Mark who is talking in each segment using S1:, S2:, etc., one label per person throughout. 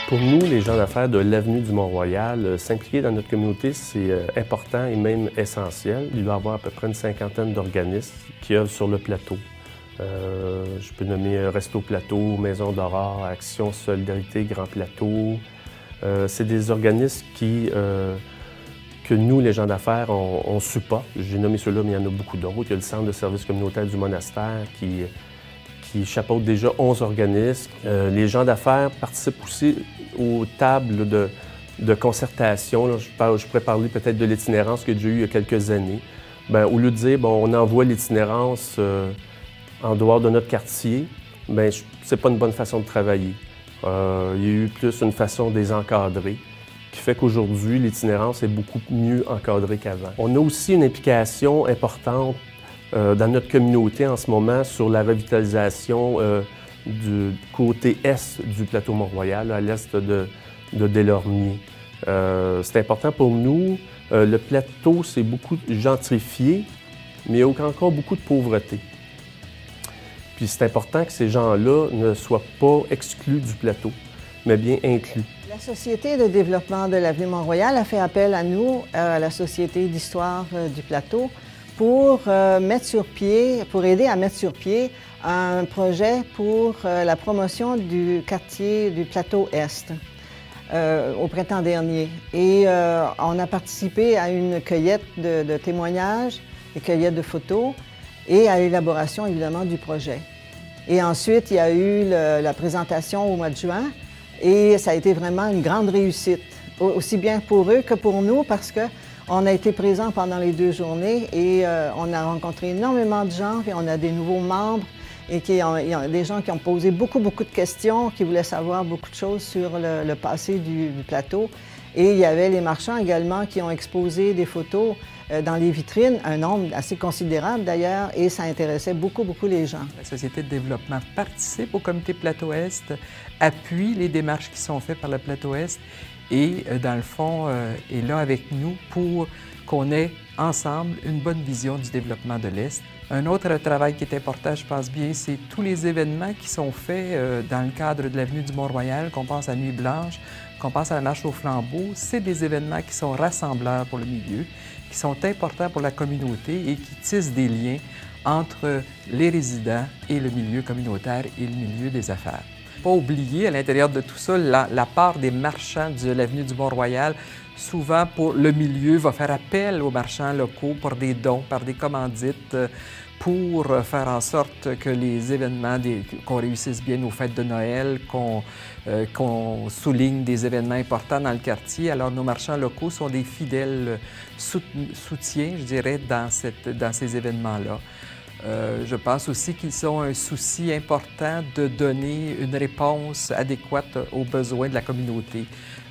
S1: Pour nous, les gens d'affaires de l'avenue du Mont-Royal, s'impliquer dans notre communauté, c'est important et même essentiel. Il doit y avoir à peu près une cinquantaine d'organismes qui œuvrent sur le plateau. Je peux nommer Resto Plateau, Maison d'Aurore, Action Solidarité Grand Plateau. C'est des organismes que nous, les gens d'affaires, on supporte. J'ai nommé ceux-là, mais il y en a beaucoup d'autres. Il y a le Centre de services communautaires du monastère qui chapeaute déjà 11 organismes. Les gens d'affaires participent aussi aux tables de concertation. Là, je pourrais parler peut-être de l'itinérance qu'il y a déjà eu il y a quelques années. Bien, au lieu de dire on envoie l'itinérance en dehors de notre quartier, bien, c'est pas une bonne façon de travailler. Il y a eu plus une façon de les encadrer, qui fait qu'aujourd'hui, l'itinérance est beaucoup mieux encadrée qu'avant. On a aussi une implication importante dans notre communauté en ce moment sur la revitalisation du côté est du plateau Mont-Royal, à l'est de Delormier. C'est important pour nous. Le plateau, c'est beaucoup gentrifié, mais il y a encore beaucoup de pauvreté. Puis c'est important que ces gens-là ne soient pas exclus du plateau, mais bien inclus.
S2: La Société de développement de l'avenue Mont-Royal a fait appel à nous, à la Société d'histoire du plateau, pour aider à mettre sur pied un projet pour la promotion du quartier du plateau Est au printemps dernier. Et on a participé à une cueillette de témoignages, une cueillette de photos et à l'élaboration évidemment du projet. Et ensuite, il y a eu la présentation au mois de juin et ça a été vraiment une grande réussite, aussi bien pour eux que pour nous parce que on a été présents pendant les 2 journées et on a rencontré énormément de gens, puis on a des nouveaux membres et il y a des gens qui ont posé beaucoup de questions, qui voulaient savoir beaucoup de choses sur le passé du plateau. Et il y avait les marchands également qui ont exposé des photos dans les vitrines, un nombre assez considérable d'ailleurs, et ça intéressait beaucoup les gens.
S3: La Société de développement participe au comité Plateau Est, appuie les démarches qui sont faites par le Plateau Est et, dans le fond, est là avec nous pour qu'on ait ensemble une bonne vision du développement de l'Est. Un autre travail qui est important, je pense bien, c'est tous les événements qui sont faits dans le cadre de l'avenue du Mont-Royal, qu'on pense à Nuit Blanche, qu'on pense à la marche au flambeau. C'est des événements qui sont rassembleurs pour le milieu, qui sont importants pour la communauté et qui tissent des liens entre les résidents et le milieu communautaire et le milieu des affaires. Pas oublier à l'intérieur de tout ça la part des marchands de l'avenue du Mont-Royal. Souvent, pour le milieu, va faire appel aux marchands locaux pour des dons, par des commandites, pour faire en sorte que les événements, qu'on réussisse bien aux fêtes de Noël, qu'on souligne des événements importants dans le quartier. Alors, nos marchands locaux sont des fidèles soutiens, je dirais, dans ces événements-là. Je pense aussi qu'ils ont un souci important de donner une réponse adéquate aux besoins de la communauté.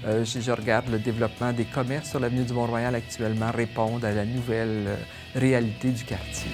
S3: Je regarde le développement des commerces sur l'avenue du Mont-Royal actuellement répondre à la nouvelle réalité du quartier.